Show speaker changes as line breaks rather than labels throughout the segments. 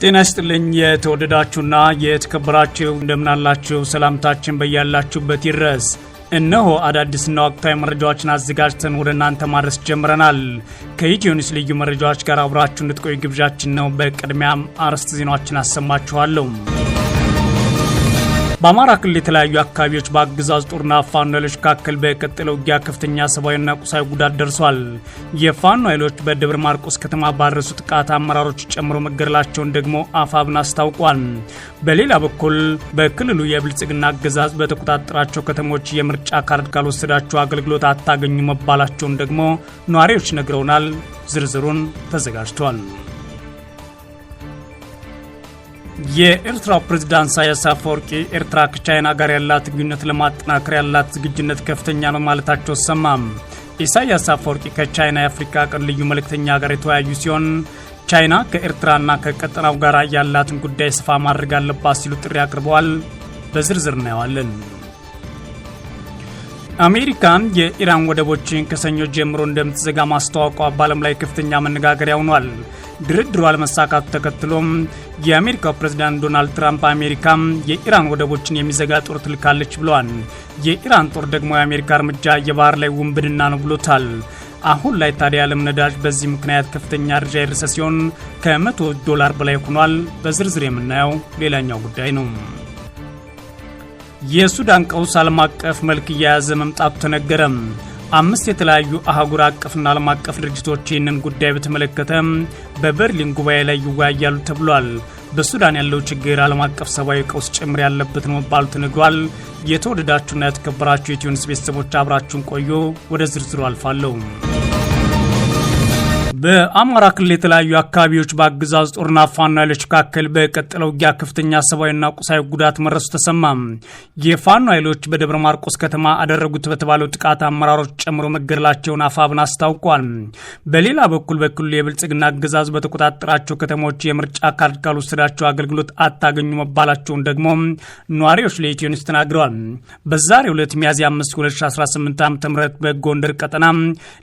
ጤና ይስጥልኝ የተወደዳችሁና የተከበራችሁ እንደምናላችሁ ሰላምታችን በያላችሁበት ይድረስ። እነሆ አዳዲስና ወቅታዊ መረጃዎችን አዘጋጅተን ወደ እናንተ ማድረስ ጀምረናል። ከኢትዮ ኒውስ ልዩ መረጃዎች ጋር አብራችሁ እንድትቆዩ ግብዣችን ነው። በቅድሚያም አርዕስተ ዜናዎችን አሰማችኋለሁ። በአማራ ክልል የተለያዩ አካባቢዎች በአገዛዙ ጦርና ፋኖ ኃይሎች መካከል በቀጠለው ውጊያ ከፍተኛ ሰብአዊና ቁሳዊ ጉዳት ደርሷል። የፋኖ ኃይሎች በደብረ ማርቆስ ከተማ ባደረሱ ጥቃት አመራሮች ጨምሮ መገደላቸውን ደግሞ አፋብን አስታውቋል። በሌላ በኩል በክልሉ የብልጽግና አገዛዝ በተቆጣጠራቸው ከተሞች የምርጫ ካርድ ካልወሰዳቸው አገልግሎት አታገኙ መባላቸውን ደግሞ ነዋሪዎች ነግረውናል። ዝርዝሩን ተዘጋጅቷል። የኤርትራ ፕሬዝዳንት ኢሳያስ አፈወርቂ ኤርትራ ከቻይና ጋር ያላት ግንኙነት ለማጠናከር ያላት ዝግጁነት ከፍተኛ ነው ማለታቸው ሰማም። ኢሳያስ አፈወርቂ ከቻይና የአፍሪካ ቀንድ ልዩ መልእክተኛ ጋር የተወያዩ ሲሆን ቻይና ከኤርትራና ከቀጠናው ጋር ያላትን ጉዳይ ሰፋ ማድረግ አለባት ሲሉ ጥሪ አቅርበዋል። በዝርዝር እናየዋለን። አሜሪካን የኢራን ወደቦችን ከሰኞ ጀምሮ እንደምትዘጋ ማስታወቋ በዓለም ላይ ከፍተኛ መነጋገሪያ ሆኗል። ድርድሩ አለመሳካቱ ተከትሎም የአሜሪካው ፕሬዝዳንት ዶናልድ ትራምፕ አሜሪካ የኢራን ወደቦችን የሚዘጋ ጦር ትልካለች ብለዋል። የኢራን ጦር ደግሞ የአሜሪካ እርምጃ የባህር ላይ ውንብድና ነው ብሎታል። አሁን ላይ ታዲያ የዓለም ነዳጅ በዚህ ምክንያት ከፍተኛ ደረጃ የደረሰ ሲሆን $100 በላይ ሆኗል። በዝርዝር የምናየው ሌላኛው ጉዳይ ነው። የሱዳን ቀውስ ዓለም አቀፍ መልክ እየያዘ መምጣቱ ተነገረ። 5 የተለያዩ አህጉር አቀፍና ዓለም አቀፍ ድርጅቶች ይህንን ጉዳይ በተመለከተ በበርሊን ጉባኤ ላይ ይወያያሉ ተብሏል። በሱዳን ያለው ችግር ዓለም አቀፍ ሰብአዊ ቀውስ ጭምር ያለበት ነው መባሉ ተነግሯል። የተወደዳችሁና የተከበራችሁ የኢትዮ ኒውስ ቤተሰቦች አብራችሁን ቆዩ። ወደ ዝርዝሩ አልፋለሁ። በአማራ ክልል የተለያዩ አካባቢዎች በአገዛዙ ጦርና ፋኖ ኃይሎች መካከል በቀጠለው ውጊያ ከፍተኛ ሰብአዊና ቁሳዊ ጉዳት መድረሱ ተሰማ። የፋኖ ኃይሎች በደብረ ማርቆስ ከተማ አደረጉት በተባለው ጥቃት አመራሮች ጨምሮ መገደላቸውን አፋብን አስታውቋል። በሌላ በኩል በክልሉ የብልጽግና አገዛዝ በተቆጣጠራቸው ከተሞች የምርጫ ካርድ ካልወሰዳቸው አገልግሎት አታገኙ መባላቸውን ደግሞ ነዋሪዎች ለኢትዮ ኒውስ ተናግረዋል። በዛሬው ዕለት ሚያዝያ 5 2018 ዓ.ም በጎንደር ቀጠና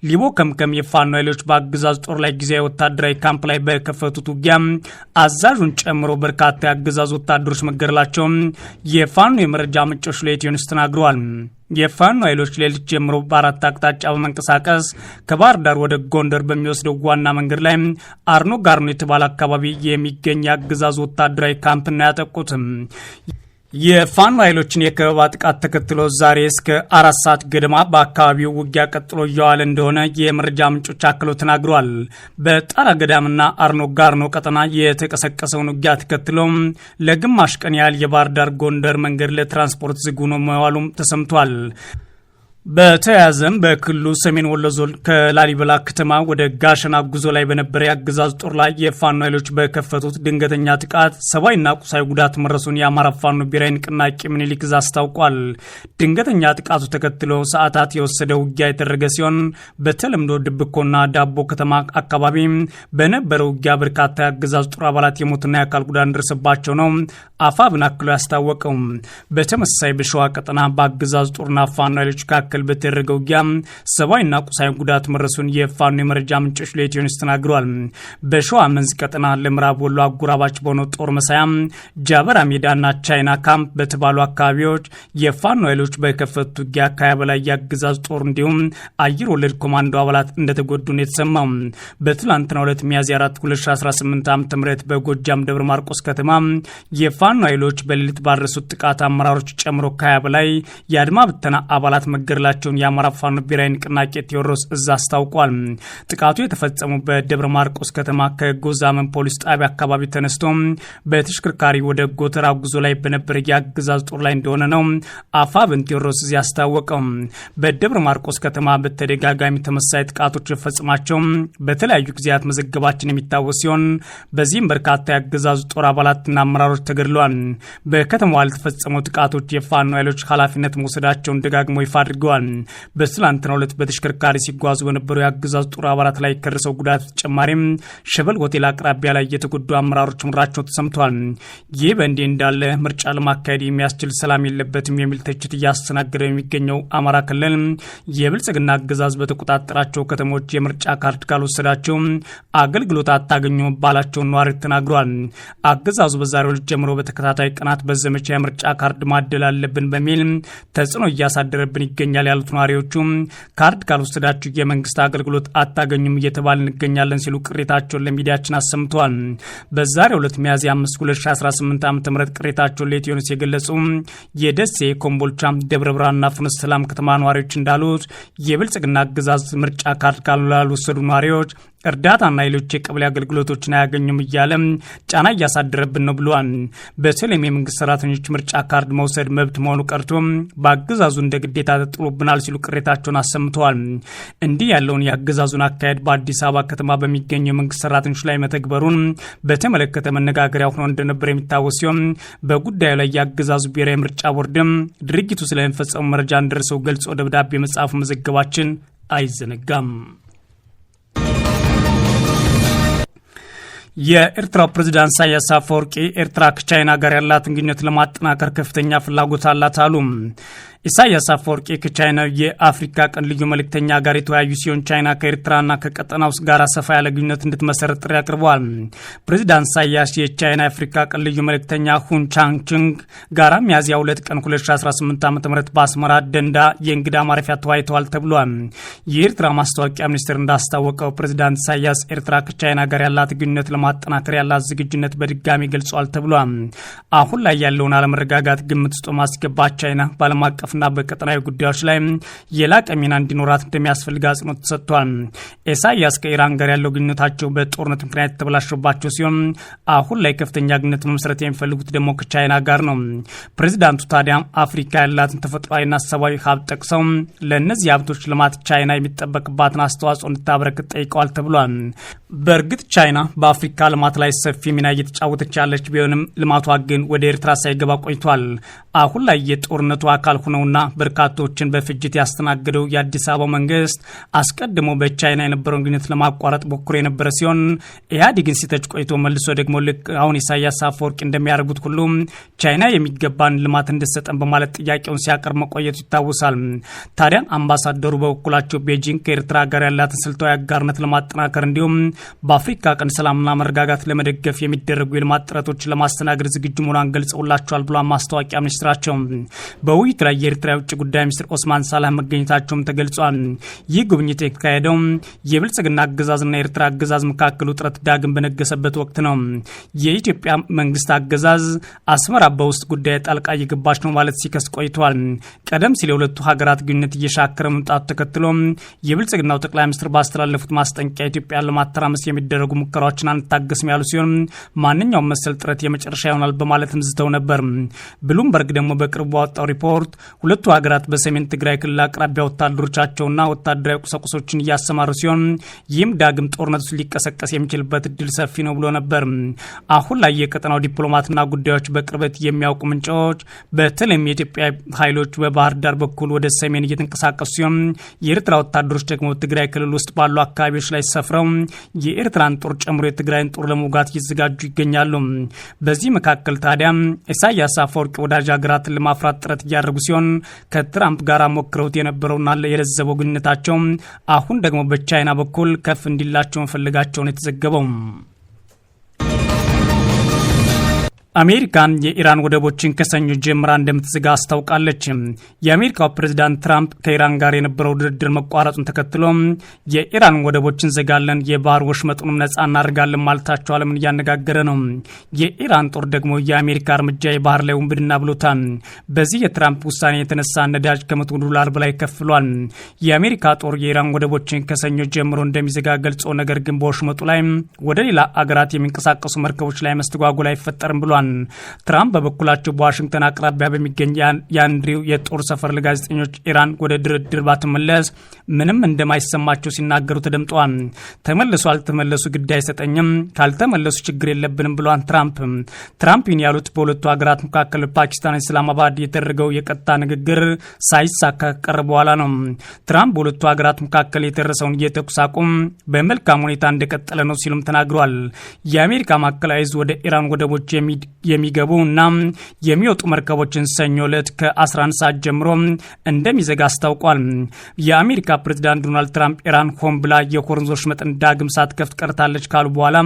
ሊቦ ከምከም የፋኖ ኃይሎች በአገዛዙ ጦር ላይ ጊዜያዊ ወታደራዊ ካምፕ ላይ በከፈቱት ውጊያ አዛዡን ጨምሮ በርካታ የአገዛዙ ወታደሮች መገደላቸው የፋኖ የመረጃ ምንጮች ለኢትዮ ኒውስ ተናግረዋል። የፋኖ ኃይሎች ሌሊት ጀምሮ በአራት አቅጣጫ በመንቀሳቀስ ከባህር ዳር ወደ ጎንደር በሚወስደው ዋና መንገድ ላይ አርኖ ጋርኖ የተባለ አካባቢ የሚገኝ የአገዛዙ ወታደራዊ ካምፕ ነው ያጠቁት። የፋኖ ኃይሎችን የከበባ ጥቃት ተከትሎ ዛሬ እስከ 4 ሰዓት ገደማ በአካባቢው ውጊያ ቀጥሎ እየዋለ እንደሆነ የመረጃ ምንጮች አክለው ተናግረዋል። በጣራ ገዳምና አርኖ ጋርኖ ቀጠና የተቀሰቀሰውን ውጊያ ተከትሎ ለግማሽ ቀን ያህል የባህር ዳር ጎንደር መንገድ ለትራንስፖርት ዝግ ሆኖ መዋሉም ተሰምቷል። በተያያዘም በክልሉ ሰሜን ወሎ ዞን ከላሊበላ ከተማ ወደ ጋሸና ጉዞ ላይ በነበረ የአገዛዝ ጦር ላይ የፋኖ ኃይሎች በከፈቱት ድንገተኛ ጥቃት ሰብአዊና ቁሳዊ ጉዳት መድረሱን የአማራ ፋኖ ብሔራዊ ንቅናቄ ምኒልክ ዕዝ አስታውቋል። ድንገተኛ ጥቃቱ ተከትሎ ሰዓታት የወሰደ ውጊያ የተደረገ ሲሆን በተለምዶ ድብኮና ዳቦ ከተማ አካባቢ በነበረው ውጊያ በርካታ የአገዛዝ ጦር አባላት የሞትና የአካል ጉዳት እንደደረሰባቸው ነው አፋብን አክሎ ያስታወቀው። በተመሳሳይ በሸዋ ቀጠና በአገዛዝ ጦርና ፋኖ ኃይሎች መካከል በተደረገው ውጊያ ሰብአዊና ቁሳዊ ጉዳት መድረሱን የፋኖ የመረጃ ምንጮች ለኢትዮ ኒውስ ተናግረዋል። በሸዋ መንዝ ቀጠና ለምዕራብ ወሎ አጎራባች በሆነው ጦር መሳያ ጃበራ ሜዳና ቻይና ካምፕ በተባሉ አካባቢዎች የፋኖ ኃይሎች በከፈቱት ውጊያ ከ20 በላይ የአገዛዝ ጦር እንዲሁም አየር ወለድ ኮማንዶ አባላት እንደተጎዱ ነው የተሰማው። በትላንትናው ዕለት ሚያዝያ 4 2018 ዓ.ም በጎጃም ደብረ ማርቆስ ከተማ የፋኖ ኃይሎች በሌሊት ባደረሱት ጥቃት አመራሮች ጨምሮ ከ20 በላይ የአድማ ብተና አባላት መገደላቸውን የአማራ ፋኖ ብሔራዊ ንቅናቄ ቴዎድሮስ ዕዝ አስታውቋል። ጥቃቱ የተፈጸመው በደብረ ማርቆስ ከተማ ከጎዛመን ፖሊስ ጣቢያ አካባቢ ተነስቶ በተሽከርካሪ ወደ ጎተራ ጉዞ ላይ በነበረ የአገዛዝ ጦር ላይ እንደሆነ ነው አፋብን ቴዎድሮስ ዕዝ ያስታወቀው። በደብረ ማርቆስ ከተማ በተደጋጋሚ ተመሳሳይ ጥቃቶች ፈጽማቸው በተለያዩ ጊዜያት መዘገባችን የሚታወስ ሲሆን በዚህም በርካታ የአገዛዝ ጦር አባላትና አመራሮች ተገድለዋል። በከተማዋ ለተፈጸመው ጥቃቶች የፋኖ ኃይሎች ኃላፊነት መውሰዳቸውን ደጋግሞ ይፋ አድርገዋል። ብለዋል። በትላንትናው ዕለት በተሽከርካሪ ሲጓዙ በነበሩ የአገዛዙ ጦር አባላት ላይ ከደረሰው ጉዳት ተጨማሪም ሸበል ሆቴል አቅራቢያ ላይ የተጎዱ አመራሮች ምራቸው ተሰምተዋል። ይህ በእንዲህ እንዳለ ምርጫ ለማካሄድ የሚያስችል ሰላም የለበትም የሚል ትችት እያስተናገደ የሚገኘው አማራ ክልል የብልጽግና አገዛዝ በተቆጣጠራቸው ከተሞች የምርጫ ካርድ ካልወሰዳቸው አገልግሎት አታገኙ ባላቸውን ነዋሪ ተናግሯል። አገዛዙ በዛሬው ዕለት ጀምሮ በተከታታይ ቀናት በዘመቻ የምርጫ ካርድ ማደል አለብን በሚል ተጽዕኖ እያሳደረብን ይገኛል ያሉት ነዋሪዎቹ ካርድ ካልወሰዳችሁ የመንግስት አገልግሎት አታገኙም እየተባል እንገኛለን ሲሉ ቅሬታቸውን ለሚዲያችን አሰምተዋል። በዛሬው ዕለት ሚያዝያ 5 2018 ዓ.ም ቅሬታቸውን ለኢትዮኒውስ የገለጹ የደሴ ኮምቦልቻ፣ ደብረ ብርሃንና ፍኖተ ሰላም ከተማ ነዋሪዎች እንዳሉት የብልጽግና አገዛዝ ምርጫ ካርድ ካልወሰዱ ነዋሪዎች እርዳታና ሌሎች የቀበሌ አገልግሎቶችን አያገኙም እያለ ጫና እያሳደረብን ነው ብለዋል። በተለይም የመንግስት ሰራተኞች ምርጫ ካርድ መውሰድ መብት መሆኑ ቀርቶ በአገዛዙ እንደ ግዴታ ተጥሎብናል ሲሉ ቅሬታቸውን አሰምተዋል። እንዲህ ያለውን የአገዛዙን አካሄድ በአዲስ አበባ ከተማ በሚገኙ የመንግስት ሰራተኞች ላይ መተግበሩን በተመለከተ መነጋገሪያ ሆኖ እንደነበር የሚታወስ ሲሆን በጉዳዩ ላይ የአገዛዙ ብሔራዊ ምርጫ ቦርድም ድርጊቱ ስለሚፈጸሙ መረጃ እንደደረሰው ገልጾ ደብዳቤ መጻፉ መዘገባችን አይዘነጋም። የኤርትራው ፕሬዝዳንት ኢሳያስ አፈወርቂ ኤርትራ ከቻይና ጋር ያላትን ግንኙነት ለማጠናከር ከፍተኛ ፍላጎት አላት አሉ። ኢሳያስ አፈወርቂ ከቻይና የአፍሪካ ቀንድ ልዩ መልእክተኛ ጋር የተወያዩ ሲሆን ቻይና ከኤርትራና ከቀጠናው ጋር ሰፋ ያለ ግንኙነት እንድትመሰረት ጥሪ አቅርበዋል። ፕሬዚዳንት ኢሳያስ የቻይና የአፍሪካ ቀንድ ልዩ መልእክተኛ ሁን ቻንግቹንግ ጋራ ሚያዝያ 2 ቀን 2018 ዓ.ም በአስመራ ደንዳ የእንግዳ ማረፊያ ተወያይተዋል ተብሏል። የኤርትራ ማስታወቂያ ሚኒስቴር እንዳስታወቀው ፕሬዚዳንት ኢሳያስ ኤርትራ ከቻይና ጋር ያላት ግንኙነት ለማጠናከር ያላት ዝግጁነት በድጋሚ ገልጿል ተብሏል። አሁን ላይ ያለውን አለመረጋጋት ግምት ውስጥ ማስገባት ቻይና በዓለም አቀፍ ና በቀጠናዊ ጉዳዮች ላይ የላቀ ሚና እንዲኖራት እንደሚያስፈልግ አጽንኦት ተሰጥቷል። ኢሳያስ ከኢራን ጋር ያለው ግንኙነታቸው በጦርነት ምክንያት የተበላሸባቸው ሲሆን አሁን ላይ ከፍተኛ ግንኙነት መመስረት የሚፈልጉት ደግሞ ከቻይና ጋር ነው። ፕሬዚዳንቱ ታዲያ አፍሪካ ያላትን ተፈጥሯዊና ሰብአዊ ሀብት ጠቅሰው ለእነዚህ ሀብቶች ልማት ቻይና የሚጠበቅባትን አስተዋጽኦ እንድታበረክት ጠይቀዋል ተብሏል። በእርግጥ ቻይና በአፍሪካ ልማት ላይ ሰፊ ሚና እየተጫወተች ያለች ቢሆንም ልማቷ ግን ወደ ኤርትራ ሳይገባ ቆይቷል። አሁን ላይ የጦርነቱ አካል ሆነውና በርካቶችን በፍጅት ያስተናገደው የአዲስ አበባ መንግስት አስቀድሞ በቻይና የነበረውን ግንኙነት ለማቋረጥ ሞክሮ የነበረ ሲሆን ኢህአዴግን ሲተች ቆይቶ መልሶ ደግሞ ልክ አሁን ኢሳያስ አፈወርቂ እንደሚያደርጉት ሁሉ ቻይና የሚገባን ልማት እንድትሰጠን በማለት ጥያቄውን ሲያቀርብ መቆየቱ ይታወሳል። ታዲያ አምባሳደሩ በበኩላቸው ቤጂንግ ከኤርትራ ጋር ያላትን ስልታዊ አጋርነት ለማጠናከር እንዲሁም በአፍሪካ ቀንድ ሰላምና መረጋጋት ለመደገፍ የሚደረጉ የልማት ጥረቶችን ለማስተናገድ ዝግጁ መሆኗን ገልጸውላቸዋል ብሏል ማስታወቂያ ሚኒስትራቸው። በውይይቱ ላይ የኤርትራ የውጭ ጉዳይ ሚኒስትር ኦስማን ሳላህ መገኘታቸውም ተገልጿል። ይህ ጉብኝት የተካሄደው የብልጽግና አገዛዝና የኤርትራ አገዛዝ መካከል ውጥረት ዳግም በነገሰበት ወቅት ነው። የኢትዮጵያ መንግስት አገዛዝ አስመራ በውስጥ ጉዳይ ጣልቃ እየገባች ነው ማለት ሲከስ ቆይቷል። ቀደም ሲል የሁለቱ ሀገራት ግንኙነት እየሻከረ መምጣቱ ተከትሎ የብልጽግናው ጠቅላይ ሚኒስትር ባስተላለፉት ማስጠንቀቂያ ኢትዮጵያ ለማተራመስ የሚደረጉ ሙከራዎችን አንታገስም ያሉ ሲሆን ማንኛውም መሰል ጥረት የመጨረሻ ይሆናል በማለትም ዝተው ነበር። ብሉምበርግ ደግሞ በቅርቡ ባወጣው ሪፖርት ሁለቱ ሀገራት በሰሜን ትግራይ ክልል አቅራቢያ ወታደሮቻቸውና ወታደራዊ ቁሳቁሶችን እያሰማሩ ሲሆን ይህም ዳግም ጦርነቱ ሊቀሰቀስ የሚችልበት እድል ሰፊ ነው ብሎ ነበር። አሁን ላይ የቀጠናው ዲፕሎማትና ጉዳዮች በቅርበት የሚያውቁ ምንጮች በተለይም የኢትዮጵያ ኃይሎች በባህር ዳር በኩል ወደ ሰሜን እየተንቀሳቀሱ ሲሆን የኤርትራ ወታደሮች ደግሞ ትግራይ ክልል ውስጥ ባሉ አካባቢዎች ላይ ሰፍረው የኤርትራን ጦር ጨምሮ የትግራይን ጦር ለመውጋት እየተዘጋጁ ይገኛሉ። በዚህ መካከል ታዲያ ኢሳያስ አፈወርቂ ወዳጅ ሀገራትን ለማፍራት ጥረት እያደረጉ ሲሆን ከትራምፕ ጋር ሞክረውት የነበረውና የለዘበው ግንኙነታቸው አሁን ደግሞ በቻይና በኩል ከፍ እንዲላቸው መፈለጋቸውን የተዘገበው። አሜሪካን የኢራን ወደቦችን ከሰኞ ጀምራ እንደምትዘጋ አስታውቃለች። የአሜሪካው ፕሬዝዳንት ትራምፕ ከኢራን ጋር የነበረው ድርድር መቋረጡን ተከትሎ የኢራን ወደቦችን ዘጋለን፣ የባህር ወሽመጡንም ነጻ እናደርጋለን ማለታቸው ዓለምን እያነጋገረ ነው። የኢራን ጦር ደግሞ የአሜሪካ እርምጃ የባህር ላይ ውንብድና ብሎታል። በዚህ የትራምፕ ውሳኔ የተነሳ ነዳጅ $100 በላይ ከፍሏል። የአሜሪካ ጦር የኢራን ወደቦችን ከሰኞ ጀምሮ እንደሚዘጋ ገልጾ ነገር ግን በወሽመጡ ላይ ወደ ሌላ አገራት የሚንቀሳቀሱ መርከቦች ላይ መስተጓጎል አይፈጠርም ብሏል። ብለዋል። ትራምፕ በበኩላቸው በዋሽንግተን አቅራቢያ በሚገኝ የአንድሪው የጦር ሰፈር ለጋዜጠኞች ኢራን ወደ ድርድር ባትመለስ ምንም እንደማይሰማቸው ሲናገሩ ተደምጠዋል። ተመለሱ አልተመለሱ ግድ አይሰጠኝም፣ ካልተመለሱ ችግር የለብንም ብለዋል ትራምፕ ይህን ያሉት በሁለቱ ሀገራት መካከል ፓኪስታን ኢስላማባድ የተደረገው የቀጥታ ንግግር ሳይሳካ ቀረ በኋላ ነው። ትራምፕ በሁለቱ ሀገራት መካከል የተደረሰውን የተኩስ አቁም በመልካም ሁኔታ እንደቀጠለ ነው ሲሉም ተናግረዋል። የአሜሪካ ማዕከላዊ ዕዝ ወደ ኢራን ወደቦች የሚገቡ እና የሚወጡ መርከቦችን ሰኞ ዕለት ከ11 ሰዓት ጀምሮ እንደሚዘጋ አስታውቋል። የአሜሪካ ፕሬዝዳንት ዶናልድ ትራምፕ ኢራን ሆን ብላ የሆርሙዝ ወሽመጥን ዳግም ሳትከፍት ቀርታለች ካሉ በኋላ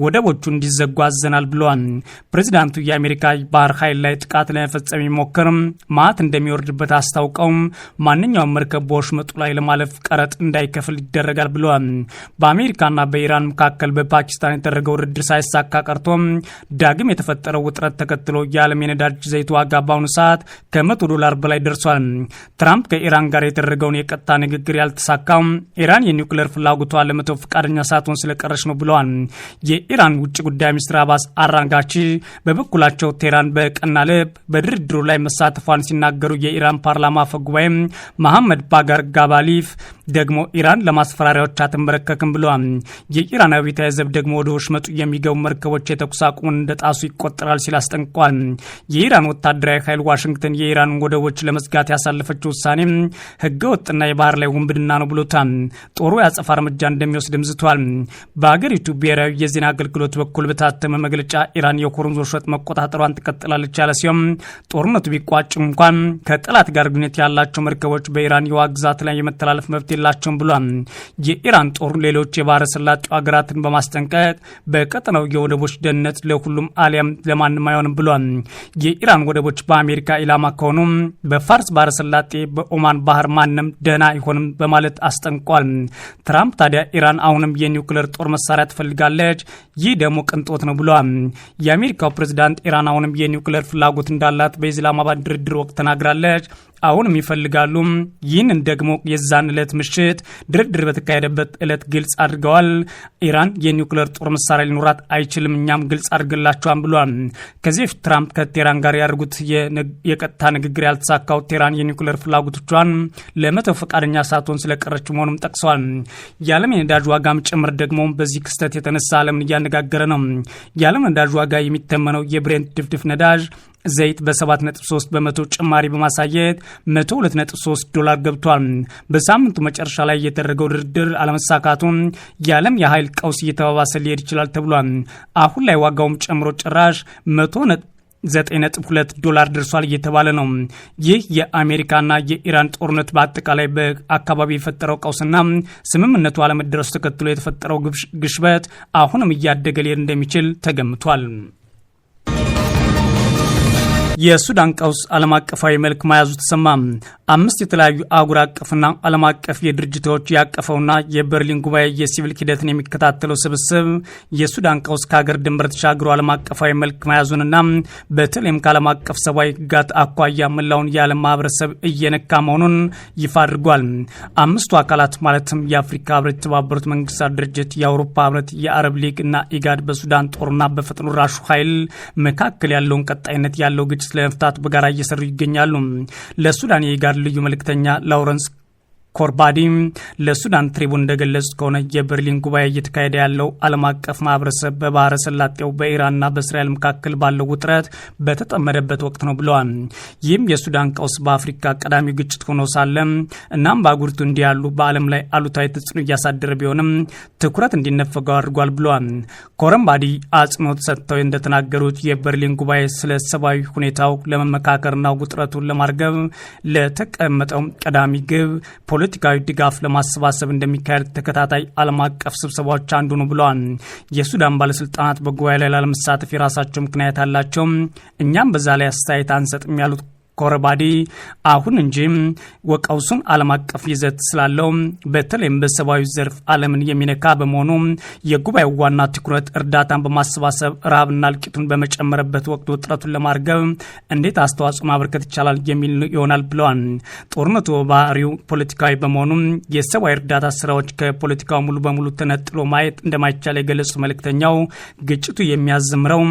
ወደቦቹ እንዲዘጉ አዘናል ብለዋል። ፕሬዝዳንቱ የአሜሪካ ባህር ኃይል ላይ ጥቃት ለመፈጸም የሚሞክር ማዕት እንደሚወርድበት አስታውቀው ማንኛውም መርከብ በወሽመጡ ላይ ለማለፍ ቀረጥ እንዳይከፍል ይደረጋል ብለዋል። በአሜሪካና በኢራን መካከል በፓኪስታን የተደረገው ድርድር ሳይሳካ ቀርቶ ዳግም የተፈጠረው ውጥረት ተከትሎ የዓለም የነዳጅ ዘይት ዋጋ በአሁኑ ሰዓት $100 በላይ ደርሷል። ትራምፕ ከኢራን ጋር የተደረገውን የቀጥታ ንግግር ያልተሳካው ኢራን የኒውክሌር ፍላጎቷን ለመተው ፈቃደኛ ሳትሆን ስለቀረች ነው ብለዋል። የኢራን ውጭ ጉዳይ ሚኒስትር አባስ አራንጋቺ በበኩላቸው ቴህራን በቀና ልብ በድርድሩ ላይ መሳተፏን ሲናገሩ የኢራን ፓርላማ አፈ ጉባኤ መሐመድ ባጋር ጋባሊፍ ደግሞ ኢራን ለማስፈራሪያዎች አትንበረከክም ብለዋል። የኢራን አብዮታዊ ዘብ ደግሞ ወደ ወሽመጡ የሚገቡ መርከቦች የተኩስ አቁሙን እንደጣሱ ይቆጠራል ሲል አስጠንቅቋል። የኢራን ወታደራዊ ኃይል ዋሽንግተን የኢራን ወደቦች ለመዝጋት ያሳለፈችው ውሳኔ ህገወጥና የባህር ላይ ውንብድና ነው ብሎታል። ጦሩ ያጸፋ እርምጃ እንደሚወስድም ዝቷል። በአገሪቱ ብሔራዊ የዜና አገልግሎት በኩል በታተመ መግለጫ ኢራን የሆርሙዝ ወሽመጥ መቆጣጠሯን ትቀጥላለች ያለ ሲሆን ጦርነቱ ቢቋጭም እንኳን ከጠላት ጋር ግንኙነት ያላቸው መርከቦች በኢራን የውሃ ግዛት ላይ የመተላለፍ መብት የላቸውም ብሏል። የኢራን ጦር ሌሎች የባህረ ሰላጤው ሀገራትን በማስጠንቀቅ በቀጠናው የወደቦች ደህንነት ለሁሉም አሊያም ለማንም አይሆንም ብሏል። የኢራን ወደቦች በአሜሪካ ኢላማ ከሆኑ በፋርስ ባህረ ሰላጤ በኦማን ባህር ማንም ደህና አይሆንም በማለት አስጠንቋል። ትራምፕ ታዲያ ኢራን አሁንም የኒውክሌር ጦር መሳሪያ ትፈልጋለች፣ ይህ ደግሞ ቅንጦት ነው ብሏል። የአሜሪካው ፕሬዝዳንት ኢራን አሁንም የኒውክሌር ፍላጎት እንዳላት በኢስላማባድ ድርድር ወቅት ተናግራለች። አሁንም ይፈልጋሉ። ይህንን ደግሞ የዛን ዕለት ምሽት ድርድር በተካሄደበት ዕለት ግልጽ አድርገዋል። ኢራን የኒውክሌር ጦር መሳሪያ ሊኖራት አይችልም፣ እኛም ግልጽ አድርገላቸዋል ብሏል። ከዚህ በፊት ትራምፕ ከቴህራን ጋር ያደርጉት የቀጥታ ንግግር ያልተሳካው ቴህራን የኒውክሌር ፍላጎቶቿን ለመተው ፈቃደኛ ሳትሆን ስለቀረች መሆኑም ጠቅሰዋል። የዓለም የነዳጅ ዋጋም ጭምር ደግሞ በዚህ ክስተት የተነሳ ዓለምን እያነጋገረ ነው። የዓለም ነዳጅ ዋጋ የሚተመነው የብሬንት ድፍድፍ ነዳጅ ዘይት በ7.3 በመቶ ጭማሪ በማሳየት $102.3 ገብቷል። በሳምንቱ መጨረሻ ላይ የተደረገው ድርድር አለመሳካቱን የዓለም የኃይል ቀውስ እየተባባሰ ሊሄድ ይችላል ተብሏል። አሁን ላይ ዋጋውም ጨምሮ ጭራሽ $9.2 ደርሷል እየተባለ ነው። ይህ የአሜሪካና የኢራን ጦርነት በአጠቃላይ በአካባቢ የፈጠረው ቀውስና ስምምነቱ አለመደረሱ ተከትሎ የተፈጠረው ግሽበት አሁንም እያደገ ሊሄድ እንደሚችል ተገምቷል። የሱዳን ቀውስ ዓለም አቀፋዊ መልክ መያዙ ተሰማ። 5 የተለያዩ አህጉር አቀፍና ዓለም አቀፍ የድርጅቶች ያቀፈውና የበርሊን ጉባኤ የሲቪል ሂደትን የሚከታተለው ስብስብ የሱዳን ቀውስ ከሀገር ድንበር ተሻግሮ ዓለም አቀፋዊ መልክ መያዙንና በተለይም ከዓለም አቀፍ ሰብአዊ ሕግጋት አኳያ መላውን የዓለም ማህበረሰብ እየነካ መሆኑን ይፋ አድርጓል። 5ቱ አካላት ማለትም የአፍሪካ ህብረት፣ የተባበሩት መንግስታት ድርጅት፣ የአውሮፓ ህብረት፣ የአረብ ሊግ እና ኢጋድ በሱዳን ጦርና በፈጥኖ ደራሹ ኃይል መካከል ያለውን ቀጣይነት ያለው ግጭት ለመፍታት በጋራ እየሰሩ ይገኛሉ። ለሱዳን የኢጋድ ልዩ መልእክተኛ ላውረንስ ኮርባዲ ለሱዳን ትሪቡን እንደገለጹት ከሆነ የበርሊን ጉባኤ እየተካሄደ ያለው ዓለም አቀፍ ማህበረሰብ በባህረ ሰላጤው በኢራንና በእስራኤል መካከል ባለው ውጥረት በተጠመደበት ወቅት ነው ብለዋል። ይህም የሱዳን ቀውስ በአፍሪካ ቀዳሚው ግጭት ሆኖ ሳለ እናም በአህጉሪቱ እንዲህ ያሉ በዓለም ላይ አሉታዊ ተጽዕኖ እያሳደረ ቢሆንም ትኩረት እንዲነፈገው አድርጓል ብለዋል። ኮረምባዲ አጽንኦት ሰጥተው እንደተናገሩት የበርሊን ጉባኤ ስለ ሰብአዊ ሁኔታው ለመመካከርና ውጥረቱን ለማርገብ ለተቀመጠው ቀዳሚ ግብ ፖለቲካዊ ድጋፍ ለማሰባሰብ እንደሚካሄድ ተከታታይ ዓለም አቀፍ ስብሰባዎች አንዱ ነው ብለዋል። የሱዳን ባለስልጣናት በጉባኤ ላይ ላለመሳተፍ የራሳቸው ምክንያት አላቸው፣ እኛም በዛ ላይ አስተያየት አንሰጥም ያሉት ኮረባዲ አሁን እንጂ ወቀውሱን ዓለም አቀፍ ይዘት ስላለው በተለይም በሰብአዊ ዘርፍ ዓለምን የሚነካ በመሆኑ የጉባኤው ዋና ትኩረት እርዳታን በማሰባሰብ ረሃብና እልቂቱን በመጨመረበት ወቅት ውጥረቱን ለማርገብ እንዴት አስተዋጽኦ ማበርከት ይቻላል የሚል ይሆናል ብለዋል። ጦርነቱ ባህሪው ፖለቲካዊ በመሆኑ የሰብአዊ እርዳታ ስራዎች ከፖለቲካው ሙሉ በሙሉ ተነጥሎ ማየት እንደማይቻል የገለጹት መልእክተኛው ግጭቱ የሚያዘምረው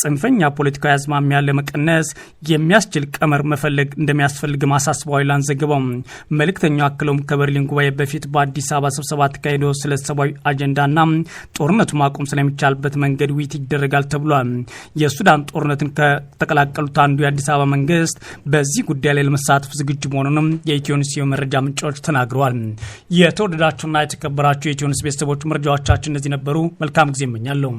ጽንፈኛ ፖለቲካዊ አዝማሚያ ለመቀነስ የሚያስችል ቀመር መፈለግ እንደሚያስፈልግ ማሳስበዋል። አንዘግበው መልእክተኛው አክለውም ከበርሊን ጉባኤ በፊት በአዲስ አበባ ስብሰባ ተካሂዶ ስለ ሰብአዊ አጀንዳና ጦርነቱ ማቆም ስለሚቻልበት መንገድ ውይይት ይደረጋል ተብሏል። የሱዳን ጦርነትን ከተቀላቀሉት አንዱ የአዲስ አበባ መንግስት በዚህ ጉዳይ ላይ ለመሳተፍ ዝግጁ መሆኑንም የኢትዮኒውስ መረጃ ምንጮች ተናግረዋል። የተወደዳችሁና የተከበራችሁ የኢትዮኒውስ ቤተሰቦች መረጃዎቻችን እነዚህ ነበሩ። መልካም ጊዜ እመኛለሁ።